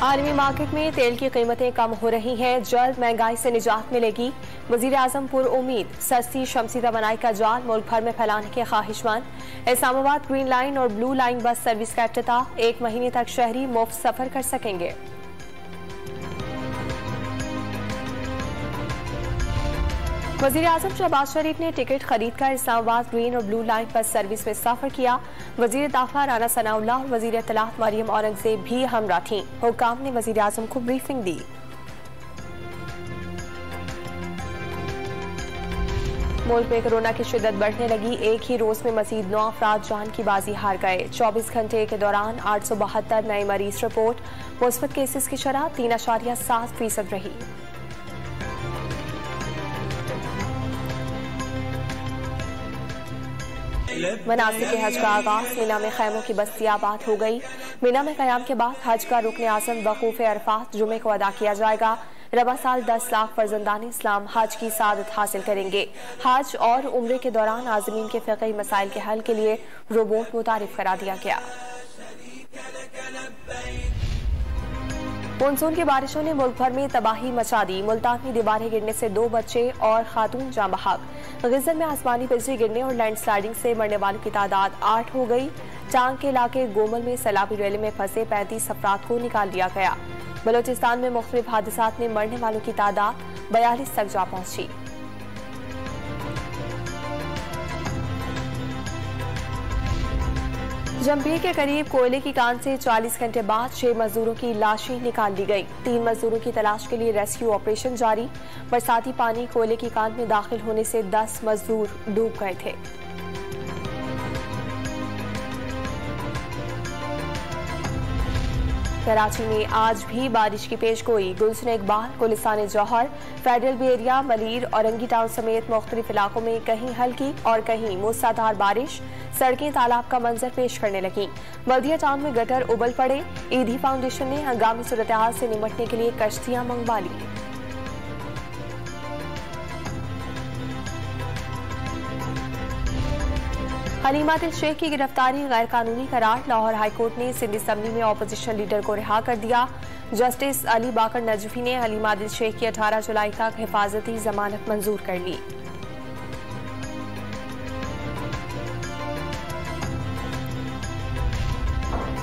आलमी मार्केट में तेल की कीमतें कम हो रही हैं, जल्द महंगाई से निजात मिलेगी। वजीर आजम पुरउम्मीद, सस्ती शमसी तवानाई का जाल मुल्क भर में फैलाने के ख्वाहिशमंद। इस्लामाबाद ग्रीन लाइन और ब्लू लाइन बस सर्विस का इफ्तिताह, 1 महीने तक शहरी मुफ्त सफर कर सकेंगे। वजीर आजम शहबाज शरीफ ने टिकट खरीद कर इस्लामाबाद ग्रीन और ब्लू लाइन बस सर्विस में सफर किया। वजीर दाखिला राना सनाउल्लाह और वजीर इत्तलात मरियम औरंगजेब भी हमरा थीं। हुक्काम ने वजीर आजम को ब्रीफिंग दी। मुल्क में कोरोना की शिद्दत बढ़ने लगी। एक ही रोज में मजीद 9 अफराद जान की बाजी हार गए। 24 घंटे के दौरान 872 नए मरीज रिपोर्ट। मुस्बत केसेस की शरह 3.7% रही। मनासिक के हज का आगाज, मीना में खैमों की बस्ती आबाद हो गई। मीना में कयाम के बाद हज का रुकन आज़म वकूफ अरफात जुमे को अदा किया जाएगा। रबा साल 10 लाख फर्जंदान इस्लाम हज की सादत हासिल करेंगे। हज और उम्रे के दौरान आज़मीन के फ़िक़ही मसाइल के हल के लिए रोबोट मुतारिफ करा दिया गया। मानसून की बारिशों ने मुल्क भर में तबाही मचा दी। मुल्तान में दीवारें गिरने से 2 बच्चे और खातून जाँ बहक। गिज़र में आसमानी बिजली गिरने और लैंडस्लाइडिंग से मरने वालों की तादाद 8 हो गई। टांग के इलाके गोमल में सैलाबी रैली में फंसे 35 अफराद को निकाल लिया गया। बलोचिस्तान में मुख्तलिफ हादसात में मरने वालों की तादाद 42 तक जा पहुंची। जंबीर के करीब कोयले की कान से 40 घंटे बाद 6 मजदूरों की लाशें निकाल ली गई। 3 मजदूरों की तलाश के लिए रेस्क्यू ऑपरेशन जारी। बरसाती पानी कोयले की कान में दाखिल होने से 10 मजदूर डूब गए थे। कराची में आज भी बारिश की पेशगोई। Gulshan Iqbal, Gulistan Jauhar, federal B area, Malir, Orangi town समेत मुख्तलिफ इलाकों में कहीं हल्की और कहीं मूसलाधार बारिश। सड़कें तालाब का मंजर पेश करने लगी। बल्दिया टाउन में गटर उबल पड़े। ईदी फाउंडेशन ने हंगामी सूरत-ए-हाल से निपटने के लिए कश्तियां मंगवा ली। हलीमा दिल शेख की गिरफ्तारी गैर कानूनी करार। लाहौर हाईकोर्ट ने सिंध असम्बली में ऑपोजिशन लीडर को रिहा कर दिया। जस्टिस अली बाकर नजफी ने हलीमा दिल शेख की 18 जुलाई तक हिफाजती जमानत मंजूर कर ली।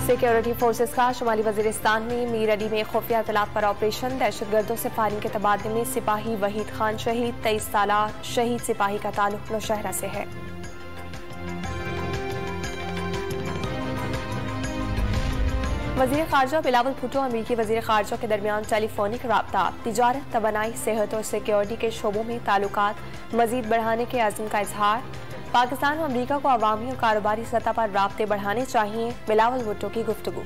सिक्योरिटी फोर्सेस का शुमाली वजीरिस्तान में मीर अली में खुफिया इत्तलात पर ऑपरेशन। दहशतगर्दों से फायरिंग के तबादले में सिपाही वहीद खान शहीद। 23 साल शहीद सिपाही का ताल्लुक नौशहरा से है। वजीर खारजा बिलावल भुट्टो अमेरिकी वजीर खारजा के दरमियान टेलीफोनिक राब्ता। तिजारत, तवानाई, सेहत और सिक्योरिटी के शोबों में ताल्लुकात मजीद बढ़ाने के अज़्म का इजहार। पाकिस्तान और अमरीका को अवामी और कारोबारी सतह पर राब्ते बढ़ाने चाहिए, बिलावल भुट्टो की गुफ्तगू।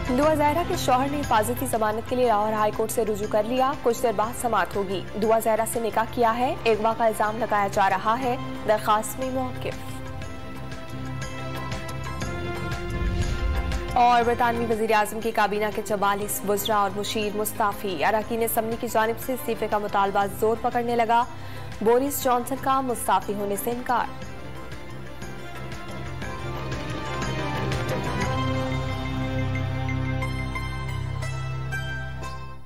दुआ ज़हरा के शौहर ने हिफाजती जमानत के लिए लाहौर हाईकोर्ट से रुजू कर लिया। कुछ देर बाद समाअत होगी। दुआ ज़हरा से निकाह किया है, अगवा का इल्जाम लगाया जा रहा है। दरखास्त में मौक़िफ़। और बरतानवी वज़ीर आज़म की काबीना के 44 वज़रा और मुशीर मुस्ताफ़ी। अरकान असम्बली की जानिब से इस्तीफे का मुतालबा जोर पकड़ने लगा। बोरिस जॉनसन का मुस्ताफ़ी होने से इनकार।